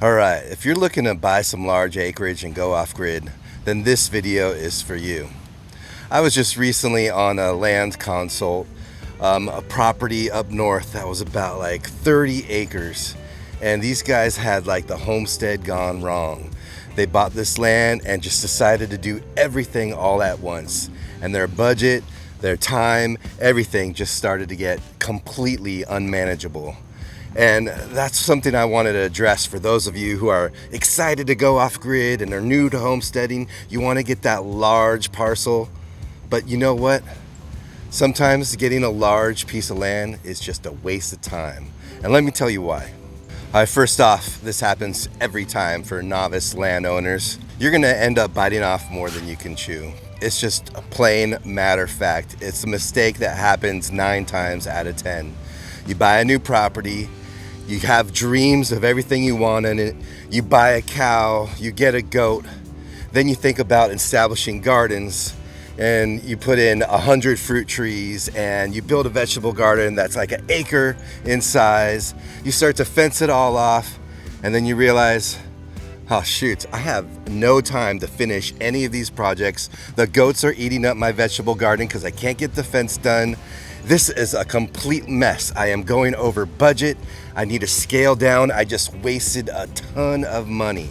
Alright, if you're looking to buy some large acreage and go off-grid, then this video is for you. I was just recently on a land consult, a property up north that was about like 30 acres. And these guys had like the homestead gone wrong. They bought this land and just decided to do everything all at once. And their budget, their time, everything just started to get completely unmanageable. And that's something I wanted to address for those of you who are excited to go off grid and are new to homesteading. You want to get that large parcel, but you know what? Sometimes getting a large piece of land is just a waste of time. And let me tell you why. First off, this happens every time for novice landowners. You're going to end up biting off more than you can chew. It's just a plain matter of fact. It's a mistake that happens 9 times out of 10. You buy a new property, you have dreams of everything you want in it, you buy a cow, you get a goat, then you think about establishing gardens and you put in 100 fruit trees and you build a vegetable garden that's like an acre in size. You start to fence it all off and then you realize, oh shoot, I have no time to finish any of these projects. The goats are eating up my vegetable garden because I can't get the fence done. This is a complete mess. I am going over budget. I need to scale down. I just wasted a ton of money.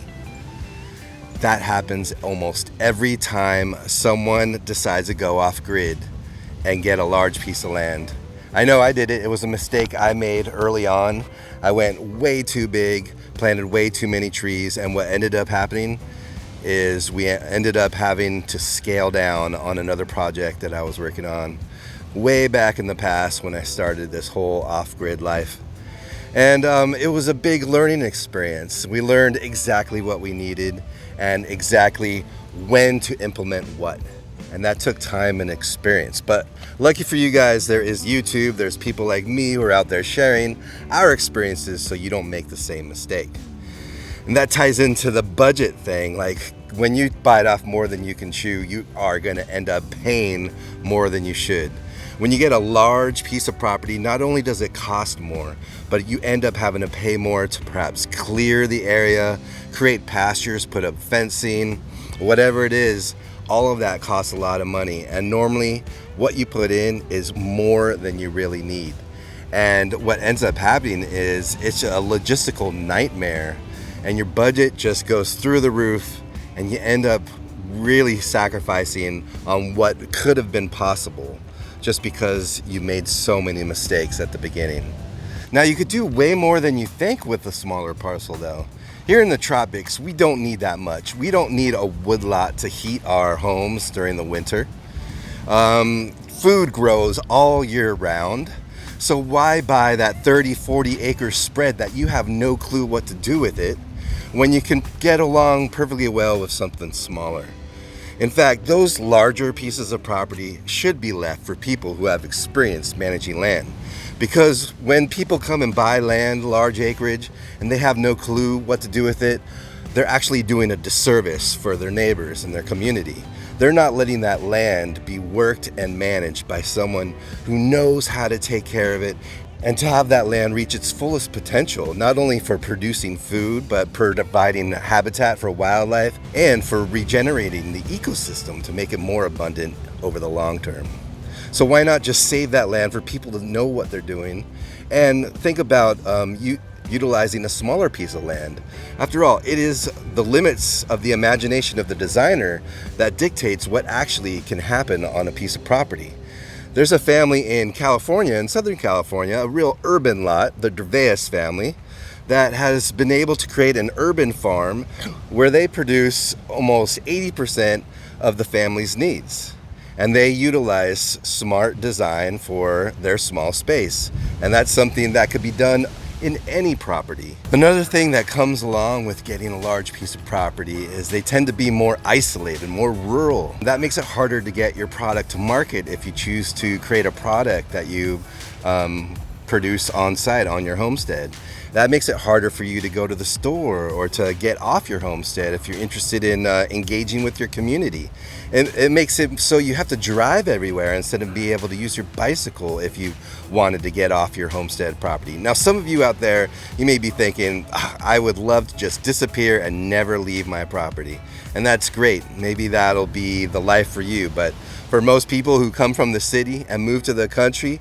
That happens almost every time someone decides to go off grid and get a large piece of land. I know I did it. It was a mistake I made early on. I went way too big, planted way too many trees, and what ended up happening is we ended up having to scale down on another project that I was working on way back in the past when I started this whole off-grid life. And it was a big learning experience. We learned exactly what we needed and exactly when to implement what. And that took time and experience. But lucky for you guys, there is YouTube. There's people like me who are out there sharing our experiences so you don't make the same mistake. And that ties into the budget thing. Like when you bite off more than you can chew, you are going to end up paying more than you should. When you get a large piece of property, not only does it cost more, but you end up having to pay more to perhaps clear the area, create pastures, put up fencing, whatever it is. All of that costs a lot of money. And normally what you put in is more than you really need. And what ends up happening is it's a logistical nightmare and your budget just goes through the roof and you end up really sacrificing on what could have been possible just because you made so many mistakes at the beginning. Now you could do way more than you think with a smaller parcel though. Here in the tropics, we don't need that much. We don't need a woodlot to heat our homes during the winter. Food grows all year round. So why buy that 30, 40 acre spread that you have no clue what to do with it when you can get along perfectly well with something smaller? In fact, those larger pieces of property should be left for people who have experience managing land. Because when people come and buy land, large acreage, and they have no clue what to do with it, they're actually doing a disservice for their neighbors and their community. They're not letting that land be worked and managed by someone who knows how to take care of it and to have that land reach its fullest potential, not only for producing food, but providing habitat for wildlife and for regenerating the ecosystem to make it more abundant over the long term. So why not just save that land for people to know what they're doing and think about utilizing a smaller piece of land? After all, it is the limits of the imagination of the designer that dictates what actually can happen on a piece of property. There's a family in California, in Southern California, a real urban lot, the Iʻve family, that has been able to create an urban farm where they produce almost 80% of the family's needs. And they utilize smart design for their small space. And that's something that could be done in any property. Another thing that comes along with getting a large piece of property is they tend to be more isolated, more rural. That makes it harder to get your product to market if you choose to create a product that you produce on site on your homestead. That makes it harder for you to go to the store or to get off your homestead if you're interested in engaging with your community. It makes it so you have to drive everywhere instead of being able to use your bicycle if you wanted to get off your homestead property. Now, some of you out there, you may be thinking, I would love to just disappear and never leave my property. And that's great. Maybe that'll be the life for you. But for most people who come from the city and move to the country,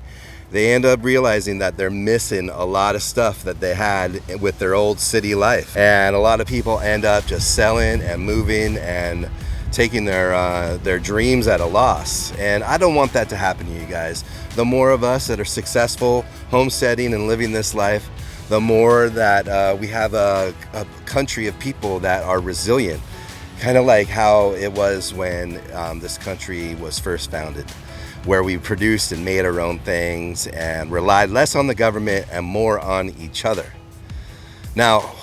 they end up realizing that they're missing a lot of stuff that they had with their old city life. And a lot of people end up just selling and moving and taking their dreams at a loss. And I don't want that to happen to you guys. The more of us that are successful homesteading and living this life, the more that we have a country of people that are resilient, kind of like how it was when this country was first founded, where we produced and made our own things and relied less on the government and more on each other. Now,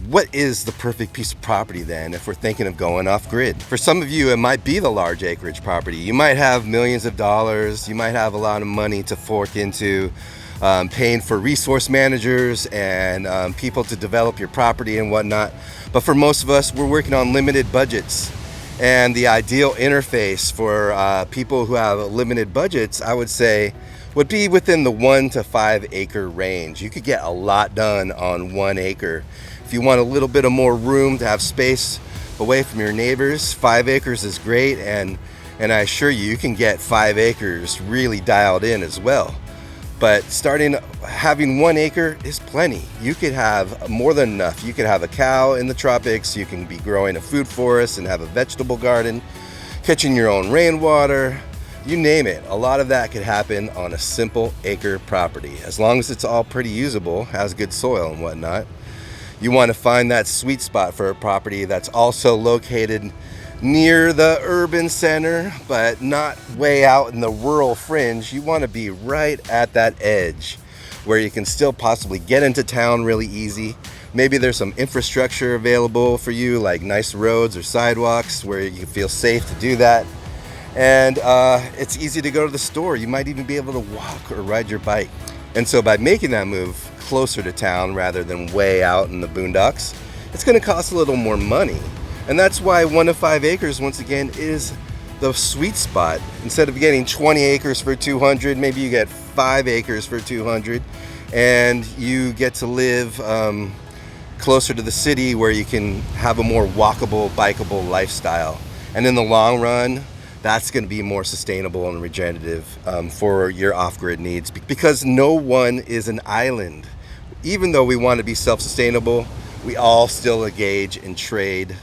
what is the perfect piece of property then if we're thinking of going off grid? For some of you, it might be the large acreage property. You might have millions of dollars, you might have a lot of money to fork into paying for resource managers and people to develop your property and whatnot. But for most of us, we're working on limited budgets. And the ideal interface for people who have limited budgets, I would say, would be within the 1 to 5 acre range. You could get a lot done on 1 acre. If you want a little bit of more room to have space away from your neighbors, 5 acres is great. And I assure you, you can get 5 acres really dialed in as well. But having 1 acre is plenty. You could have more than enough. You could have a cow in the tropics. You can be growing a food forest and have a vegetable garden, catching your own rainwater, you name it. A lot of that could happen on a simple acre property, as long as it's all pretty usable, has good soil and whatnot. You want to find that sweet spot for a property that's also located near the urban center, but not way out in the rural fringe. You want to be right at that edge where you can still possibly get into town really easy. Maybe there's some infrastructure available for you, like nice roads or sidewalks where you feel safe to do that. And it's easy to go to the store. You might even be able to walk or ride your bike. And so by making that move closer to town rather than way out in the boondocks, it's going to cost a little more money. And that's why 1 to 5 acres, once again, is the sweet spot. Instead of getting 20 acres for 200, maybe you get 5 acres for 200, and you get to live closer to the city where you can have a more walkable, bikeable lifestyle. And in the long run, that's going to be more sustainable and regenerative for your off-grid needs, because no one is an island. Even though we want to be self-sustainable, we all still engage in trade.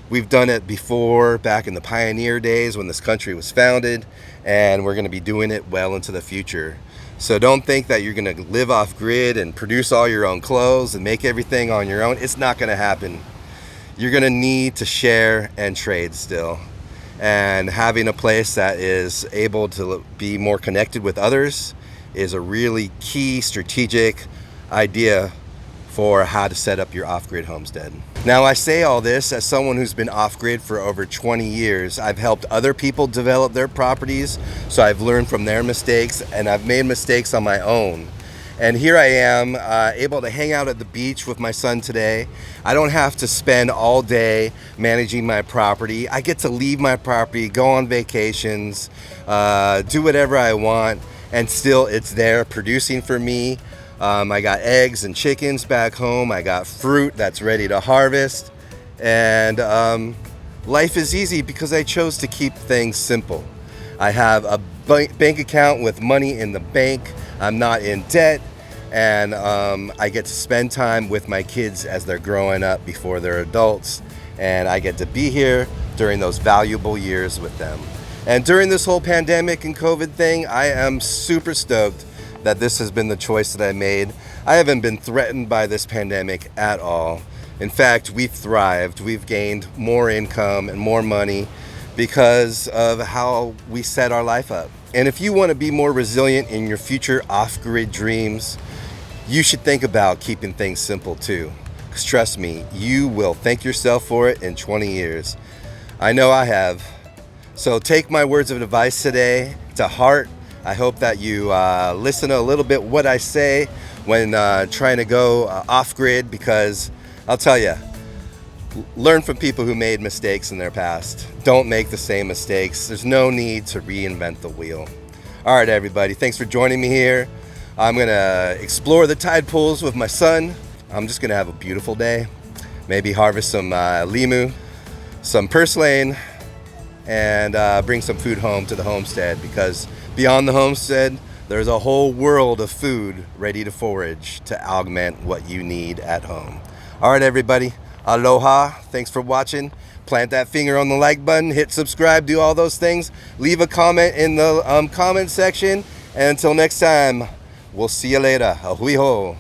We've done it before, back in the pioneer days when this country was founded, and we're going to be doing it well into the future. So don't think that you're going to live off grid and produce all your own clothes and make everything on your own. It's not going to happen. You're going to need to share and trade still. And having a place that is able to be more connected with others is a really key strategic idea for how to set up your off-grid homestead. Now, I say all this as someone who's been off-grid for over 20 years. I've helped other people develop their properties, so I've learned from their mistakes, and I've made mistakes on my own. And here I am, able to hang out at the beach with my son today. I don't have to spend all day managing my property. I get to leave my property, go on vacations, do whatever I want, and still it's there producing for me. I got eggs and chickens back home. I got fruit that's ready to harvest. And life is easy because I chose to keep things simple. I have a bank account with money in the bank. I'm not in debt. And I get to spend time with my kids as they're growing up before they're adults. And I get to be here during those valuable years with them. And during this whole pandemic and COVID thing, I am super stoked that this has been the choice that I made. I haven't been threatened by this pandemic at all. In fact, we've thrived. We've gained more income and more money because of how we set our life up. And if you want to be more resilient in your future off-grid dreams, you should think about keeping things simple too. Because trust me, you will thank yourself for it in 20 years. I know I have. So take my words of advice today to heart I hope that you listen a little bit what I say when trying to go off-grid, because I'll tell you, learn from people who made mistakes in their past. Don't make the same mistakes. There's no need to reinvent the wheel. All right, everybody, thanks for joining me here. I'm gonna explore the tide pools with my son. I'm just gonna have a beautiful day. Maybe harvest some limu, some purslane, and bring some food home to the homestead, because beyond the homestead, there's a whole world of food ready to forage to augment what you need at home. All right, everybody. Aloha, thanks for watching. Plant that finger on the like button, hit subscribe, do all those things. Leave a comment in the comment section. And until next time, we'll see you later. Ahui ho.